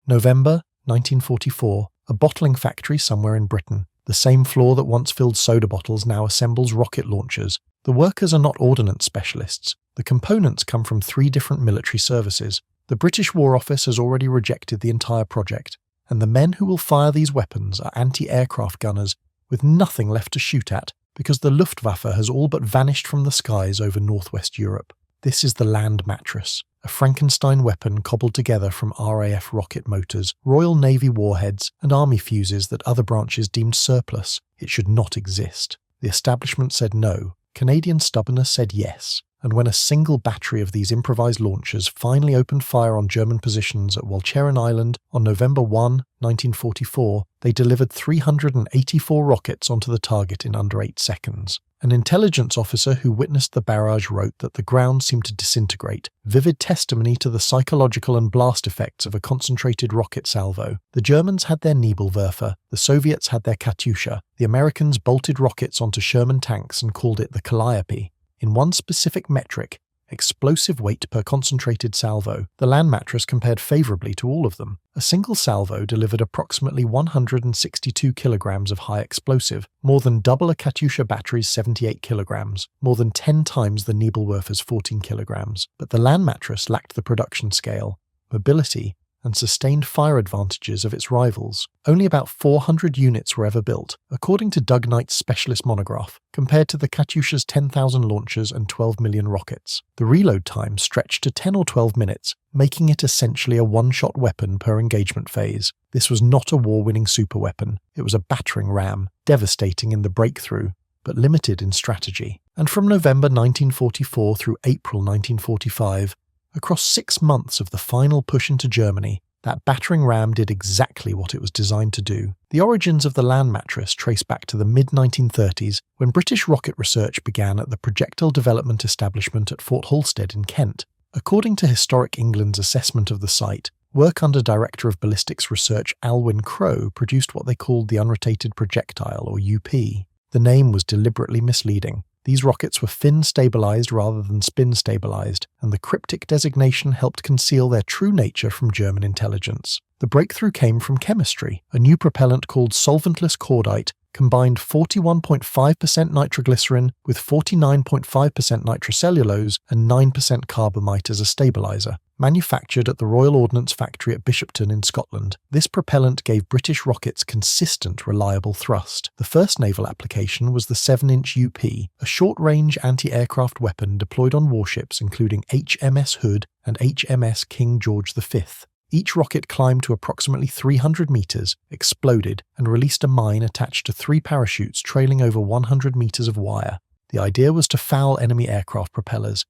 November 1944, a bottling factory somewhere in Britain. The same floor that once filled soda bottles now assembles rocket launchers. The workers are not ordnance specialists. The components come from 3 different military services. The British War Office has already rejected the entire project, and the men who will fire these weapons are anti-aircraft gunners with nothing left to shoot at because the Luftwaffe has all but vanished from the skies over northwest Europe. This is the Land Mattress, a Frankenstein weapon cobbled together from RAF rocket motors, Royal Navy warheads, and army fuses that other branches deemed surplus. It should not exist. The establishment said no. Canadian stubbornness said yes. And when a single battery of these improvised launchers finally opened fire on German positions at Walcheren Island on November 1, 1944, they delivered 384 rockets onto the target in under 8 seconds. An intelligence officer who witnessed the barrage wrote that the ground seemed to disintegrate, vivid testimony to the psychological and blast effects of a concentrated rocket salvo. The Germans had their Nebelwerfer, the Soviets had their Katyusha, the Americans bolted rockets onto Sherman tanks and called it the Calliope. In one specific metric, explosive weight per concentrated salvo, the Land Mattress compared favourably to all of them. A single salvo delivered approximately 162 kilograms of high explosive, more than double a Katyusha battery's 78 kilograms, more than 10 times the Nebelwerfer's 14 kilograms. But the Land Mattress lacked the production scale, mobility, and sustained fire advantages of its rivals. Only about 400 units were ever built, according to Doug Knight's specialist monograph, compared to the Katyusha's 10,000 launchers and 12 million rockets. The reload time stretched to 10 or 12 minutes, making it essentially a one-shot weapon per engagement phase. This was not a war-winning superweapon. It was a battering ram, devastating in the breakthrough, but limited in strategy. And from November 1944 through April 1945, across 6 months of the final push into Germany, that battering ram did exactly what it was designed to do. The origins of the Land Mattress trace back to the mid-1930s, when British rocket research began at the projectile development establishment at Fort Halstead in Kent. According to Historic England's assessment of the site, work under Director of Ballistics Research Alwyn Crowe produced what they called the unrotated projectile, or UP. The name was deliberately misleading. These rockets were fin-stabilized rather than spin-stabilized, and the cryptic designation helped conceal their true nature from German intelligence. The breakthrough came from chemistry. A new propellant called solventless cordite combined 41.5% nitroglycerin with 49.5% nitrocellulose and 9% carbamide as a stabilizer. Manufactured at the Royal Ordnance Factory at Bishopton in Scotland, this propellant gave British rockets consistent, reliable thrust. The first naval application was the 7-inch UP, a short-range anti-aircraft weapon deployed on warships including HMS Hood and HMS King George V. Each rocket climbed to approximately 300 meters, exploded, and released a mine attached to 3 parachutes trailing over 100 meters of wire. The idea was to foul enemy aircraft propellers.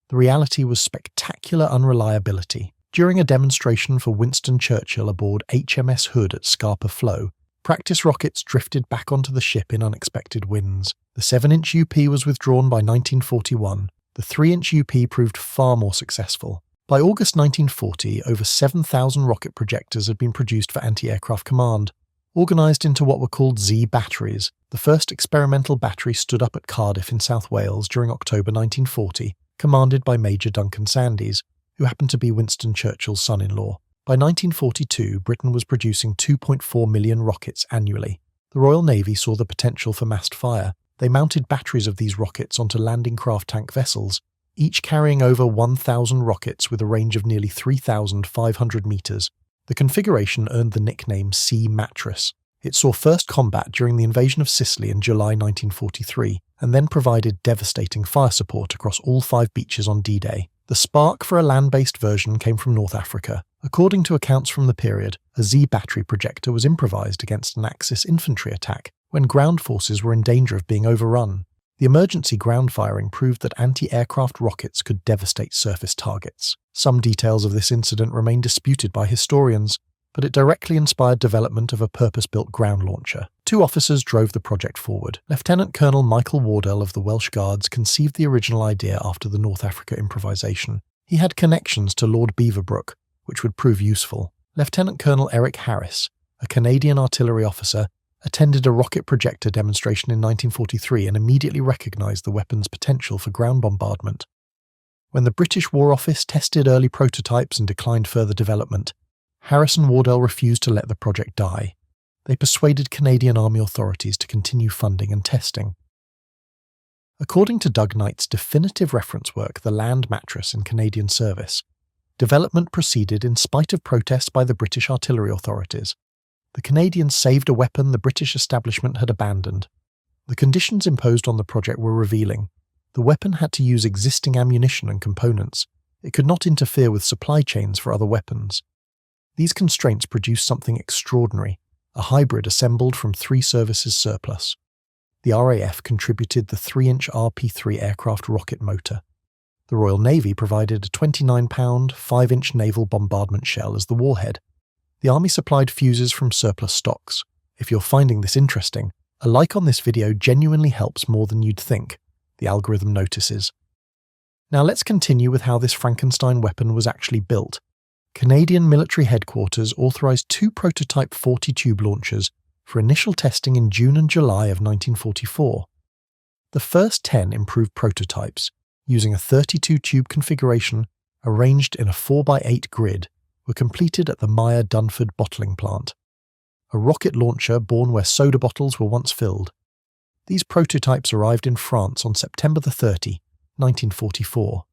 The reality was spectacular unreliability. During a demonstration for Winston Churchill aboard HMS Hood at Scapa Flow, practice rockets drifted back onto the ship in unexpected winds. The 7-inch UP was withdrawn by 1941. The 3-inch UP proved far more successful. By August 1940, over 7,000 rocket projectors had been produced for anti-aircraft command, organised into what were called Z batteries. The first experimental battery stood up at Cardiff in South Wales during October 1940, commanded by Major Duncan Sandys, who happened to be Winston Churchill's son-in-law. By 1942, Britain was producing 2.4 million rockets annually. The Royal Navy saw the potential for massed fire. They mounted batteries of these rockets onto landing craft tank vessels, each carrying over 1,000 rockets with a range of nearly 3,500 meters. The configuration earned the nickname Sea Mattress. It saw first combat during the invasion of Sicily in July 1943, and then provided devastating fire support across all 5 beaches on D-Day. The spark for a land-based version came from North Africa. According to accounts from the period, a Z battery projector was improvised against an Axis infantry attack when ground forces were in danger of being overrun. The emergency ground firing proved that anti-aircraft rockets could devastate surface targets. Some details of this incident remain disputed by historians, but it directly inspired development of a purpose-built ground launcher. 2 officers drove the project forward. Lieutenant Colonel Michael Wardell of the Welsh Guards conceived the original idea after the North Africa improvisation. He had connections to Lord Beaverbrook, which would prove useful. Lieutenant Colonel Eric Harris, a Canadian artillery officer, attended a rocket projector demonstration in 1943 and immediately recognized the weapon's potential for ground bombardment. When the British War Office tested early prototypes and declined further development, Harris and Wardell refused to let the project die. They persuaded Canadian Army authorities to continue funding and testing. According to Doug Knight's definitive reference work, The Land Mattress in Canadian Service, development proceeded in spite of protests by the British artillery authorities. The Canadians saved a weapon the British establishment had abandoned. The conditions imposed on the project were revealing. The weapon had to use existing ammunition and components. It could not interfere with supply chains for other weapons. These constraints produced something extraordinary, a hybrid assembled from 3 services surplus. The RAF contributed the 3-inch RP-3 aircraft rocket motor. The Royal Navy provided a 29-pound, 5-inch naval bombardment shell as the warhead. The Army supplied fuses from surplus stocks. If you're finding this interesting, a like on this video genuinely helps more than you'd think, the algorithm notices. Now let's continue with how this Frankenstein weapon was actually built. Canadian military headquarters authorized 2 prototype 40-tube launchers for initial testing in June and July of 1944. The first 10 improved prototypes, using a 32-tube configuration arranged in a 4x8 grid, were completed at the Meyer-Dunford bottling plant, a rocket launcher born where soda bottles were once filled. These prototypes arrived in France on September 30, 1944.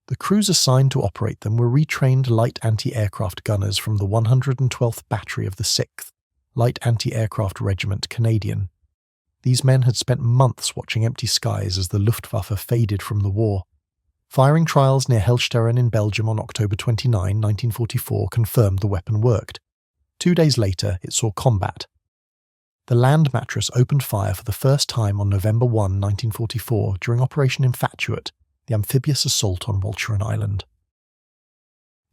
The crews assigned to operate them were retrained light anti-aircraft gunners from the 112th Battery of the 6th Light Anti-Aircraft Regiment Canadian. These men had spent months watching empty skies as the Luftwaffe faded from the war. Firing trials near Helsteren in Belgium on October 29, 1944 confirmed the weapon worked. 2 days later, it saw combat. The Land Mattress opened fire for the first time on November 1, 1944 during Operation Infatuate, the amphibious assault on Walcheren Island.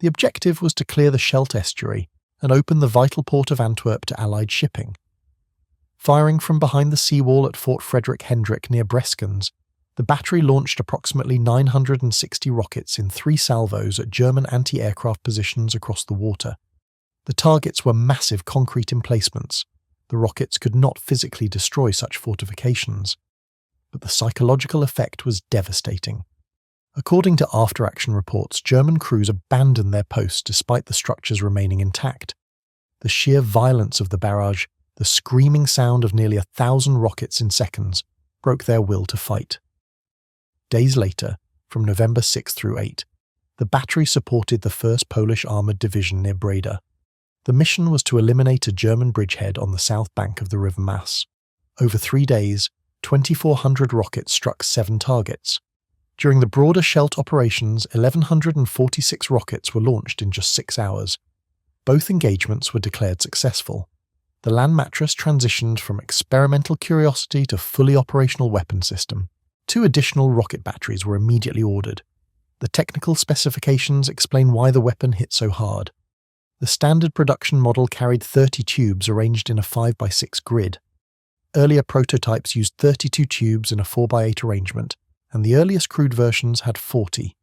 The objective was to clear the Scheldt estuary and open the vital port of Antwerp to Allied shipping. Firing from behind the seawall at Fort Frederick Hendrick near Breskens, the battery launched approximately 960 rockets in 3 salvos at German anti-aircraft positions across the water. The targets were massive concrete emplacements. The rockets could not physically destroy such fortifications. But the psychological effect was devastating. According to after-action reports, German crews abandoned their posts despite the structures remaining intact. The sheer violence of the barrage, the screaming sound of nearly 1,000 rockets in seconds, broke their will to fight. Days later, from November 6 through 8, the battery supported the 1st Polish Armoured Division near Breda. The mission was to eliminate a German bridgehead on the south bank of the River Maas. Over 3 days, 2,400 rockets struck 7 targets. During the broader Scheldt operations, 1,146 rockets were launched in just 6 hours. Both engagements were declared successful. The Land Mattress transitioned from experimental curiosity to fully operational weapon system. 2 additional rocket batteries were immediately ordered. The technical specifications explain why the weapon hit so hard. The standard production model carried 30 tubes arranged in a 5x6 grid. Earlier prototypes used 32 tubes in a 4x8 arrangement, and the earliest crude versions had 40.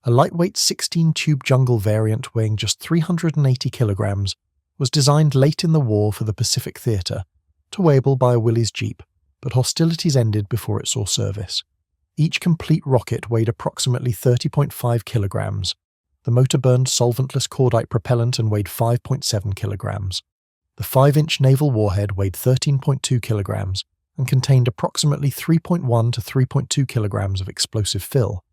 A lightweight 16-tube jungle variant weighing just 380 kilograms was designed late in the war for the Pacific Theatre, towable by a Willys Jeep, but hostilities ended before it saw service. Each complete rocket weighed approximately 30.5 kilograms. The motor burned solventless cordite propellant and weighed 5.7 kilograms. The 5-inch naval warhead weighed 13.2 kilograms and contained approximately 3.1 to 3.2 kilograms of explosive fill.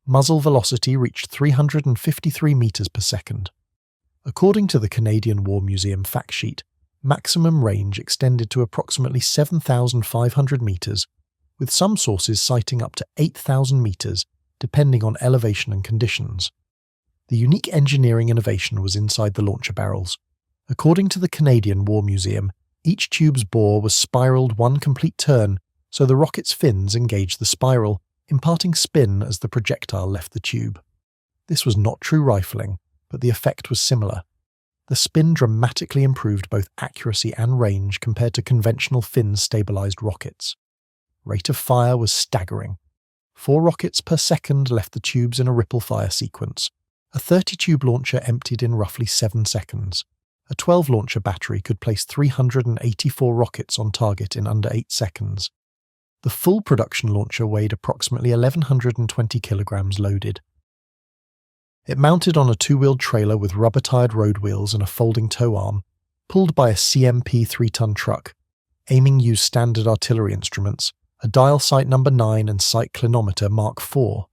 Muzzle velocity reached 353 meters per second. According to the Canadian War Museum fact sheet, maximum range extended to approximately 7,500 meters, with some sources citing up to 8,000 meters, depending on elevation and conditions. The unique engineering innovation was inside the launcher barrels. According to the Canadian War Museum, each tube's bore was spiraled 1 complete turn, so the rocket's fins engaged the spiral, imparting spin as the projectile left the tube. This was not true rifling, but the effect was similar. The spin dramatically improved both accuracy and range compared to conventional fin-stabilized rockets. Rate of fire was staggering. 4 rockets per second left the tubes in a ripple fire sequence. A 30-tube launcher emptied in roughly 7 seconds. A 12-launcher battery could place 384 rockets on target in under 8 seconds. The full production launcher weighed approximately 1,120 kilograms loaded. It mounted on a two-wheeled trailer with rubber-tired road wheels and a folding tow arm, pulled by a CMP 3-ton truck. Aiming used standard artillery instruments, a dial sight number 9 and sight clinometer Mark IV.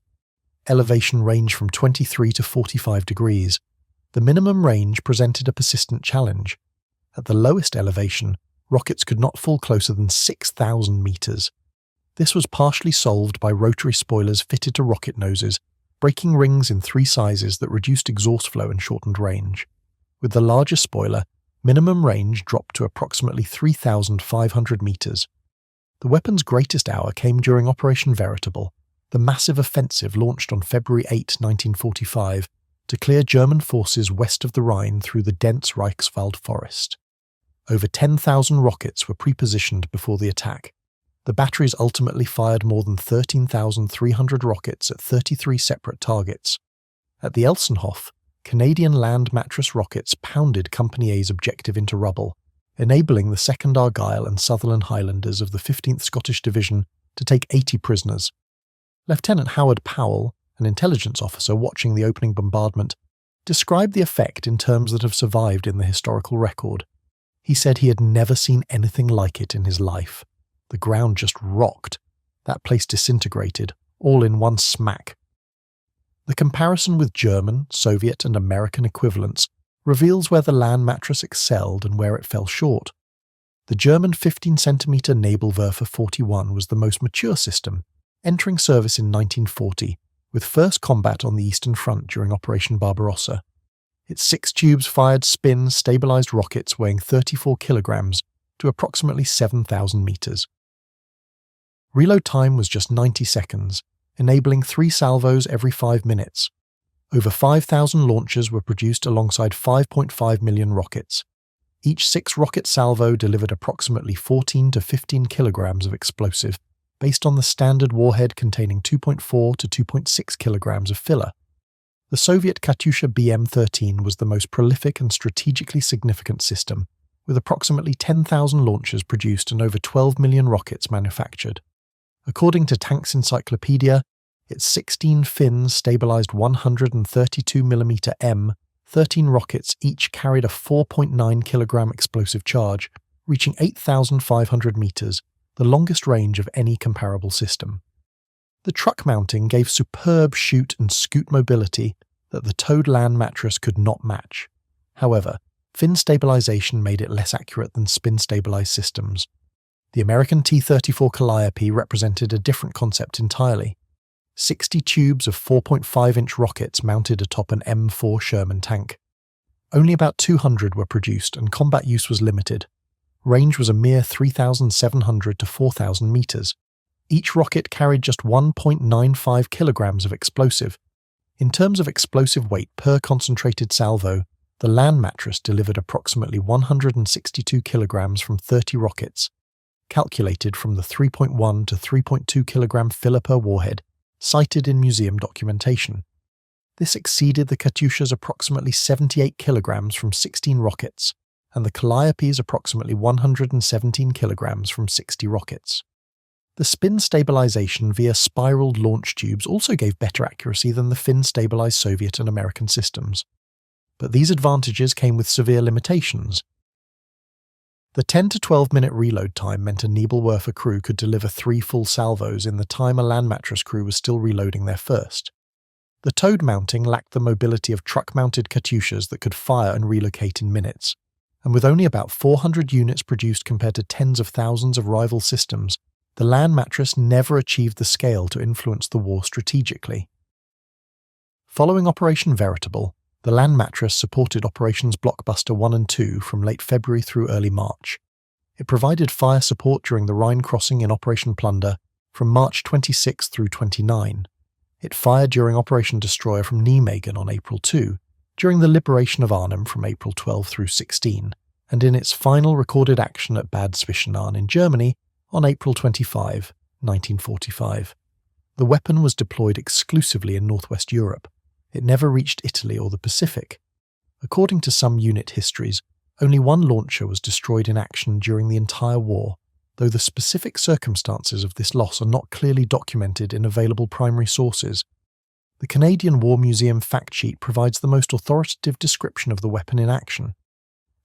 Elevation ranged from 23 to 45 degrees. The minimum range presented a persistent challenge. At the lowest elevation, rockets could not fall closer than 6,000 meters. This was partially solved by rotary spoilers fitted to rocket noses, breaking rings in 3 sizes that reduced exhaust flow and shortened range. With the larger spoiler, minimum range dropped to approximately 3,500 meters. The weapon's greatest hour came during Operation Veritable, the massive offensive launched on February 8, 1945, to clear German forces west of the Rhine through the dense Reichswald forest. Over 10,000 rockets were pre-positioned before the attack. The batteries ultimately fired more than 13,300 rockets at 33 separate targets. At the Elsenhof, Canadian Land Mattress rockets pounded Company A's objective into rubble, enabling the 2nd Argyll and Sutherland Highlanders of the 15th Scottish Division to take 80 prisoners. Lieutenant Howard Powell, an intelligence officer watching the opening bombardment, described the effect in terms that have survived in the historical record. He said he had never seen anything like it in his life. The ground just rocked. That place disintegrated, all in one smack. The comparison with German, Soviet, and American equivalents reveals where the Land Mattress excelled and where it fell short. The German 15-centimeter Nebelwerfer 41 was the most mature system, entering service in 1940, with first combat on the Eastern Front during Operation Barbarossa. Its 6 tubes fired spin-stabilized rockets weighing 34 kilograms to approximately 7,000 meters. Reload time was just 90 seconds, enabling 3 salvos every 5 minutes. Over 5,000 launches were produced alongside 5.5 million rockets. Each 6-rocket salvo delivered approximately 14 to 15 kilograms of explosive, based on the standard warhead containing 2.4 to 2.6 kilograms of filler. The Soviet Katyusha BM-13 was the most prolific and strategically significant system, with approximately 10,000 launches produced and over 12 million rockets manufactured. According to Tanks Encyclopedia, its 16 fins stabilized 132mm M13 rockets each carried a 4.9 kilogram explosive charge, reaching 8,500 meters, the longest range of any comparable system. The truck mounting gave superb shoot and scoot mobility that the towed Land Mattress could not match. However, fin stabilization made it less accurate than spin-stabilized systems. The American T34 Calliope represented a different concept entirely. 60 tubes of 4.5-inch rockets mounted atop an M4 Sherman tank. Only about 200 were produced and combat use was limited. Range was a mere 3,700 to 4,000 meters. Each rocket carried just 1.95 kilograms of explosive. In terms of explosive weight per concentrated salvo, the Land Mattress delivered approximately 162 kilograms from 30 rockets, calculated from the 3.1 to 3.2 kilogram filler per warhead, cited in museum documentation. This exceeded the Katyusha's approximately 78 kilograms from 16 rockets, and the Calliope's approximately 117 kilograms from 60 rockets. The spin stabilization via spiraled launch tubes also gave better accuracy than the fin-stabilized Soviet and American systems. But these advantages came with severe limitations. The 10 to 12-minute reload time meant a Nebelwerfer crew could deliver 3 full salvos in the time a Land Mattress crew was still reloading their first. The towed mounting lacked the mobility of truck-mounted Katyushas that could fire and relocate in minutes, and with only about 400 units produced compared to tens of thousands of rival systems, the Land Mattress never achieved the scale to influence the war strategically. Following Operation Veritable, the Land Mattress supported Operations Blockbuster 1 and 2 from late February through early March. It provided fire support during the Rhine crossing in Operation Plunder from March 26 through 29. It fired during Operation Destroyer from Nijmegen on April 2, during the liberation of Arnhem from April 12 through 16, and in its final recorded action at Bad Zwischenahn in Germany on April 25, 1945. The weapon was deployed exclusively in Northwest Europe. It never reached Italy or the Pacific. According to some unit histories, only one launcher was destroyed in action during the entire war, though the specific circumstances of this loss are not clearly documented in available primary sources. the Canadian War Museum fact sheet provides the most authoritative description of the weapon in action.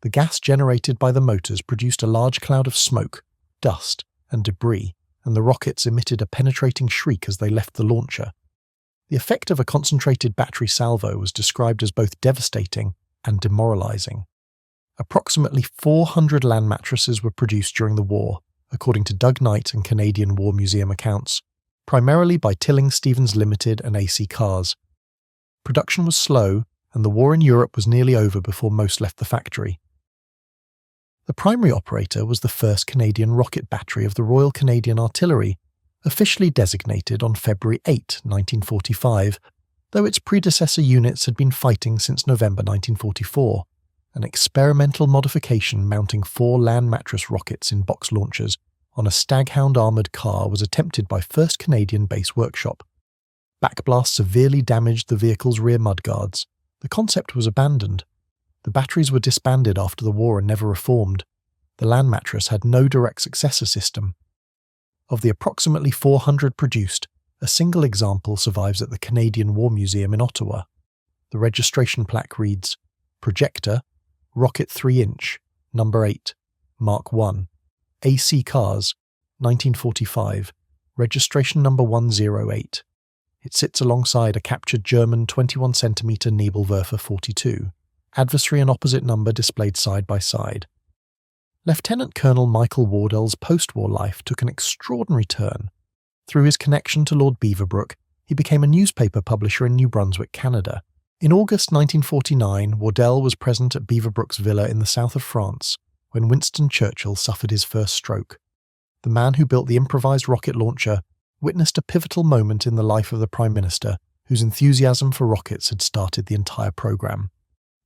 The gas generated by the motors produced a large cloud of smoke, dust, and debris, and the rockets emitted a penetrating shriek as they left the launcher. The effect of a concentrated battery salvo was described as both devastating and demoralizing. Approximately 400 land mattresses were produced during the war, according to Doug Knight and Canadian War Museum accounts, primarily by Tilling Stevens Limited and AC Cars. Production was slow, and the war in Europe was nearly over before most left the factory. The primary operator was the 1st Canadian Rocket Battery of the Royal Canadian Artillery, officially designated on February 8, 1945, though its predecessor units had been fighting since November 1944. An experimental modification mounting 4 Land Mattress rockets in box launchers on a Staghound armoured car was attempted by 1st Canadian Base Workshop. Backblast severely damaged the vehicle's rear mudguards. The concept was abandoned. The batteries were disbanded after the war and never reformed. The Land Mattress had no direct successor system. Of the approximately 400 produced, a single example survives at the Canadian War Museum in Ottawa. The registration plaque reads, Projector, Rocket 3-inch, number 8, Mark 1, AC Cars, 1945, registration number 108. It sits alongside a captured German 21cm Nebelwerfer 42, adversary and opposite number displayed side by side. Lieutenant Colonel Michael Wardell's post-war life took an extraordinary turn. Through his connection to Lord Beaverbrook, he became a newspaper publisher in New Brunswick, Canada. In August 1949, Wardell was present at Beaverbrook's villa in the south of France when Winston Churchill suffered his first stroke. The man who built the improvised rocket launcher witnessed a pivotal moment in the life of the Prime Minister, whose enthusiasm for rockets had started the entire program.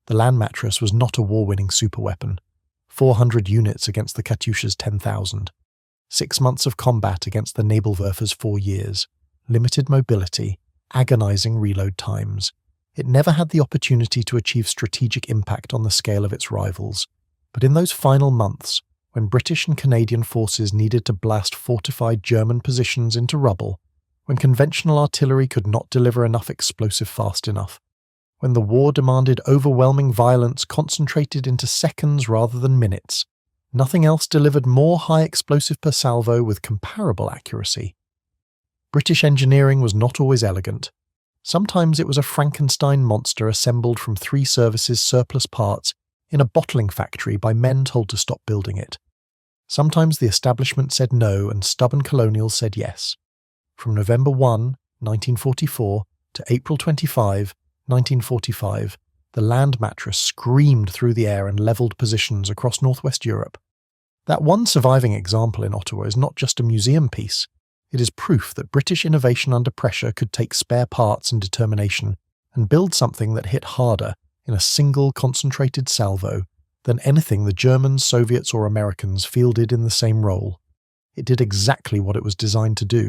The Land Mattress was not a war-winning superweapon. 400 units against the Katyusha's 10,000. 6 months of combat against the Nebelwerfer's 4 years. Limited mobility, agonizing reload times. It never had the opportunity to achieve strategic impact on the scale of its rivals. But in those final months, when British and Canadian forces needed to blast fortified German positions into rubble, when conventional artillery could not deliver enough explosive fast enough, when the war demanded overwhelming violence concentrated into seconds rather than minutes, nothing else delivered more high explosive per salvo with comparable accuracy. British engineering was not always elegant. Sometimes it was a Frankenstein monster assembled from 3 services' surplus parts in a bottling factory by men told to stop building it. Sometimes the establishment said no and stubborn colonials said yes. From November 1, 1944 to April 25, 1945, the Land Mattress screamed through the air and levelled positions across northwest Europe. That one surviving example in Ottawa is not just a museum piece. It is proof that British innovation under pressure could take spare parts and determination and build something that hit harder in a single concentrated salvo than anything the Germans, Soviets or Americans fielded in the same role. It did exactly what it was designed to do.